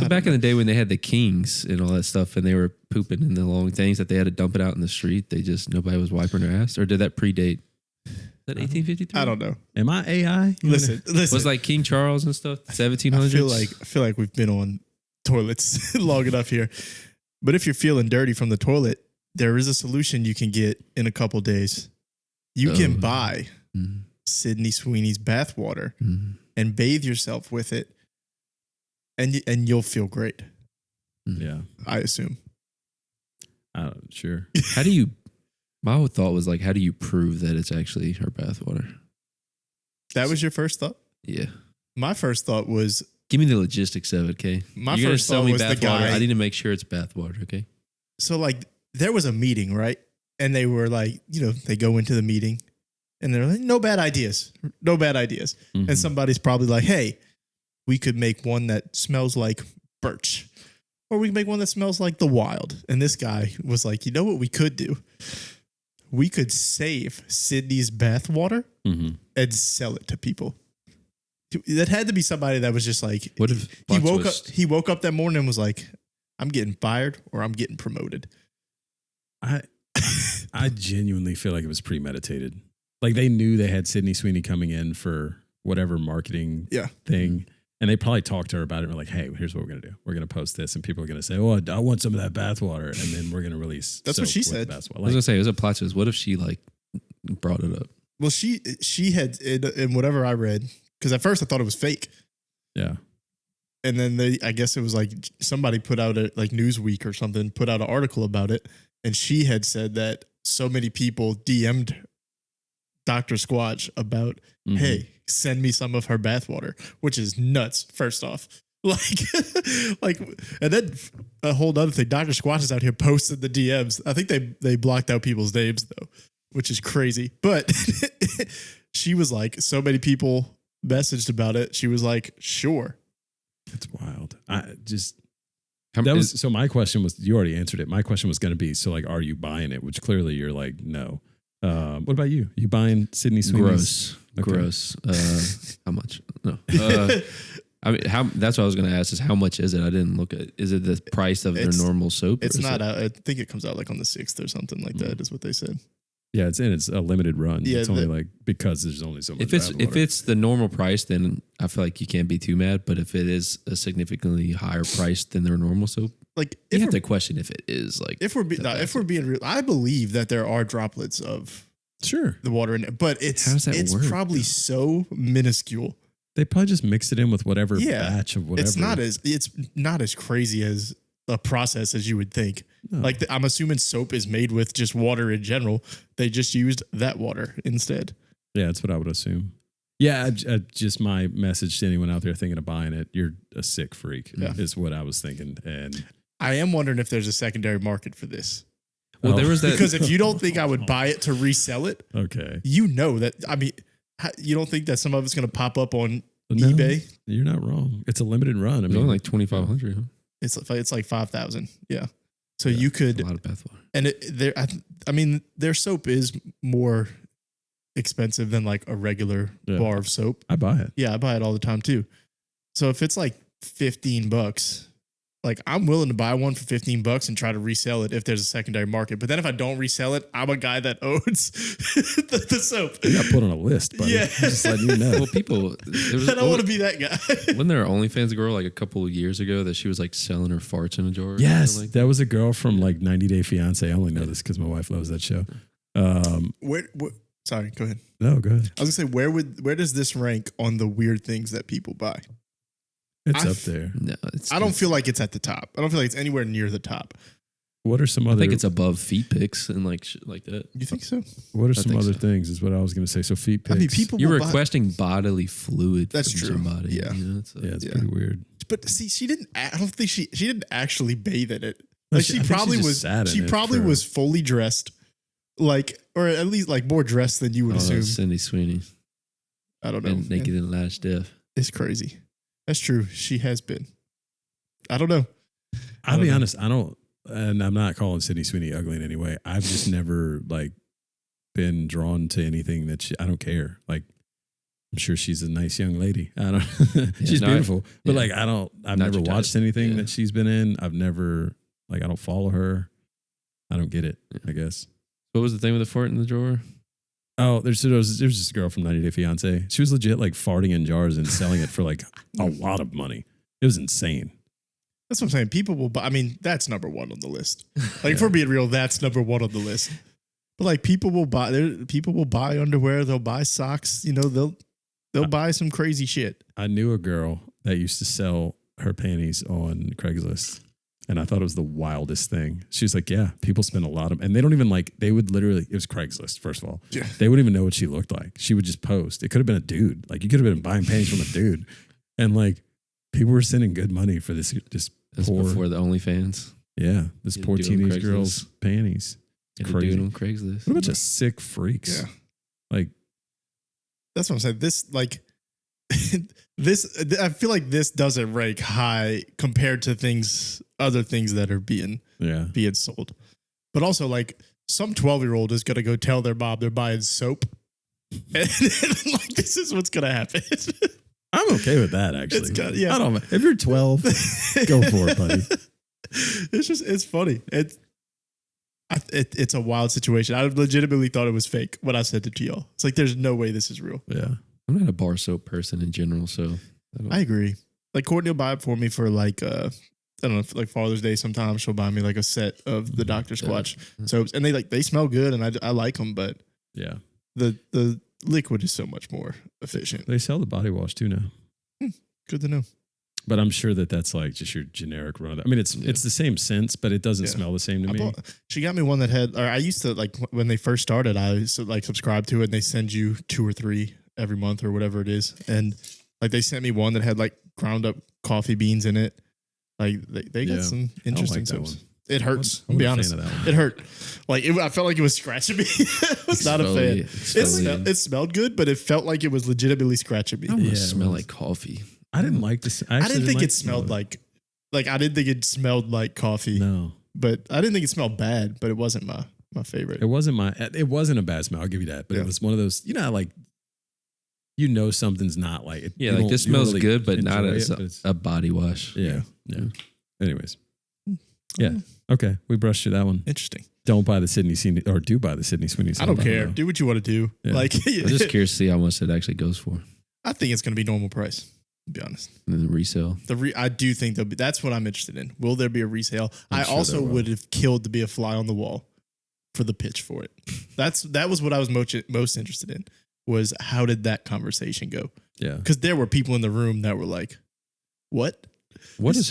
back in the day when they had the kings and all that stuff, and they were pooping in the long things that they had to dump it out in the street. Nobody was wiping their ass, or did that predate? That 1853? I don't know. Am I AI? Listen. Was like King Charles and stuff, 1700s? I feel like we've been on toilets long enough here. But if you're feeling dirty from the toilet, there is a solution you can get in a couple days. You can buy Sydney Sweeney's bathwater and bathe yourself with it, and you'll feel great. Yeah, I assume. Sure. How do you? My whole thought was like, how do you prove that it's actually her bathwater? That was your first thought? Yeah. My first thought was, give me the logistics of it, okay? My first thought was the guy. I need to make sure it's bathwater, okay? So like, there was a meeting, right? And they were like, they go into the meeting, and they're like, no bad ideas. And somebody's probably like, hey, we could make one that smells like birch, or we can make one that smells like the wild. And this guy was like, you know what we could do? We could save Sydney's bathwater and sell it to people. That had to be somebody that was just like, what if he woke up that morning and was like, I'm getting fired or I'm getting promoted. I genuinely feel like it was premeditated. Like they knew they had Sydney Sweeney coming in for whatever marketing thing. And they probably talked to her about it and were like, hey, here's what we're going to do. We're going to post this and people are going to say, oh, I want some of that bathwater. And then we're going to release. That's what she said. I was going to say, it was a plot twist. What if she like brought it up? Well, she had, in whatever I read, because at first I thought it was fake. Yeah. And then I guess it was like somebody put out like Newsweek or something, put out an article about it. And she had said that so many people DM'd Dr. Squatch about, hey, send me some of her bathwater, which is nuts. First off, like, and then a whole other thing. Dr. Squatch is out here posting the DMs. I think they blocked out people's names though, which is crazy. But she was like, so many people messaged about it. She was like, sure. It's wild. So my question was, you already answered it. My question was going to be, so like, are you buying it? Which clearly you're like, no. What about you? You buying Sydney Sweeney's? Gross. How much? No. I mean, that's what I was going to ask is how much is it? I didn't look at. Is it the price of their normal soap? It's not out. I think it comes out like on the 6th or something like that is what they said. Yeah, it's a limited run. Yeah, it's only like because there's only so much. If it's the normal price, then I feel like you can't be too mad. But if it is a significantly higher price than their normal soap, like you have to question if it is like. If we're being real, I believe that there are droplets of the water in it, but it's probably so minuscule. They probably just mix it in with whatever batch of whatever. It's not as crazy as a process as you would think. No. Like I'm assuming soap is made with just water in general. They just used that water instead. Yeah, that's what I would assume. Yeah, just my message to anyone out there thinking of buying it, you're a sick freak is what I was thinking. And I am wondering if there's a secondary market for this. Well, there was that because if you don't think I would buy it to resell it, okay, you know that. I mean, you don't think that some of it's going to pop up on eBay? You're not wrong. It's a limited run. I mean, only like 2,500. Huh? It's like 5,000. Yeah. So you could a lot of bathwater. And their soap is more expensive than like a regular bar of soap. I buy it. Yeah, I buy it all the time too. So if it's like $15, like I'm willing to buy one for $15 and try to resell it if there's a secondary market. But then if I don't resell it, I'm a guy that owns the soap. You got put on a list, buddy. Yeah. I'm just letting you know. Well, people, I don't want to be that guy. Wasn't there an OnlyFans girl like a couple of years ago that she was like selling her farts in a jar? Yes, like that was a girl from like 90 Day Fiance. I only know this because my wife loves that show. Sorry, go ahead. No, go ahead. I was gonna say where does this rank on the weird things that people buy? It's up there. No, I don't feel like it's at the top. I don't feel like it's anywhere near the top. What are some other? I think it's above feet pics and like shit like that. You think so? What are some other things? Is what I was going to say. So feet pics. I mean, people you're requesting bodily fluid. That's from true. Somebody. Yeah, it's pretty weird. But see, she didn't. I don't think she didn't actually bathe in it. Like she probably was. She probably was fully dressed, like, or at least like more dressed than you would assume. Sydney Sweeney. I don't know. Been naked in last death. It's crazy. That's true. She has been. I don't know. I'll be honest. I don't, and I'm not calling Sydney Sweeney ugly in any way. I've just never like been drawn to anything that I don't care. Like I'm sure she's a nice young lady. I don't. She's no, beautiful, but yeah. like I've Not never your type. watched anything Yeah. that she's been in. I've never I don't follow her. I don't get it. I guess. What was the thing with the fart in the drawer? Oh, there was this girl from 90 Day Fiance. She was legit like farting in jars and selling it for like a lot of money. It was insane. That's what I'm saying. People will buy. I mean, that's number one on the list. Like, if we're being real, that's number one on the list. But like, people will buy underwear. They'll buy socks. You know, they'll buy some crazy shit. I knew a girl that used to sell her panties on Craigslist. And I thought it was the wildest thing. She was like, yeah, people spend a lot of, and they don't even they would literally, it was Craigslist, first of all. Yeah. They wouldn't even know what she looked like. She would just post. It could have been a dude. Like, you could have been buying panties from a dude. And like, people were sending good money for this poor, before the OnlyFans. Yeah. This poor teenage girl's panties. It's crazy. Do it on Craigslist. What a bunch of sick freaks. Yeah. Like, that's what I'm saying. This, like, I feel like this doesn't rank high compared to other things that are being sold. But also, like, some 12-year-old is going to go tell their mom they're buying soap. And like, this is what's going to happen. I'm okay with that, actually. Yeah. I don't know. If you're 12, go for it, buddy. It's funny. It's a wild situation. I legitimately thought it was fake when I sent it to y'all. It's like, there's no way this is real. Yeah. I'm not a bar soap person in general, so I agree. Like, Courtney will buy it for me for like I don't know, like Father's Day. Sometimes she'll buy me like a set of the Dr. Squatch soaps, and they smell good, and I like them. But yeah, the liquid is so much more efficient. They sell the body wash too now. Good to know. But I'm sure that's like just your generic run. I mean, it's the same sense, but it doesn't smell the same to me. She got me one that had, or I used to, like, when they first started, I used to like subscribe to it, and they send you 2 or 3 every month or whatever it is. And like, they sent me one that had like ground up coffee beans in it. Like, they got some interesting soaps. It hurts. I'll be honest. It hurt. Like, I felt like it was scratching me. I was not a fan. It smelled good, but it felt like it was legitimately scratching me. It smelled like coffee. I didn't like this. I didn't think it smelled like I didn't think it smelled like coffee. No, but I didn't think it smelled bad. But it wasn't my favorite. It wasn't a bad smell. I'll give you that. But it was one of those. You know, like, something's not like it. Yeah, like, this smells really good, but not as a body wash. Yeah. Anyways. Yeah. Okay. We brushed through that one. Interesting. Don't buy the Sydney Sweeney, or do buy the Sydney Sweeney. I don't care. Do what you want to do. Yeah. Like, I'm just curious to see how much it actually goes for. I think it's going to be normal price, to be honest. And then the resale. I do think that's what I'm interested in. Will there be a resale? I also would have killed to be a fly on the wall for the pitch for it. That was what I was most interested in, was how did that conversation go? Yeah. Because there were people in the room that were like, what? What do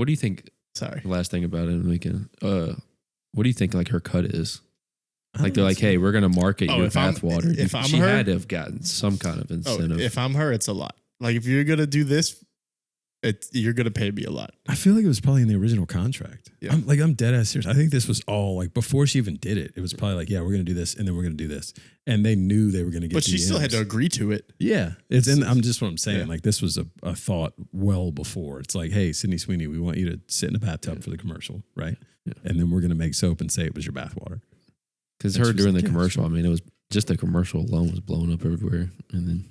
you think? Sorry. The last thing about it in the weekend. What do you think, like, her cut is? Like, they're like, hey, we're going to market your bathwater. She had to have gotten some kind of incentive. If I'm her, it's a lot. Like, if you're going to do this, you're going to pay me a lot. I feel like it was probably in the original contract. Yeah. I'm dead ass serious. I think this was all like before she even did it. It was probably like, yeah, we're going to do this, and then we're going to do this. And they knew they were going to get But she still had to agree to it. Yeah. I'm just what I'm saying. Yeah. Like, this was a thought well before. It's like, hey, Sydney Sweeney, we want you to sit in a bathtub for the commercial, right? Yeah. And then we're going to make soap and say it was your bathwater. Because her during the commercial, I mean, it was just the commercial alone was blowing up everywhere. And then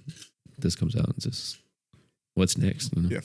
this comes out and just, what's next? You know? Yeah.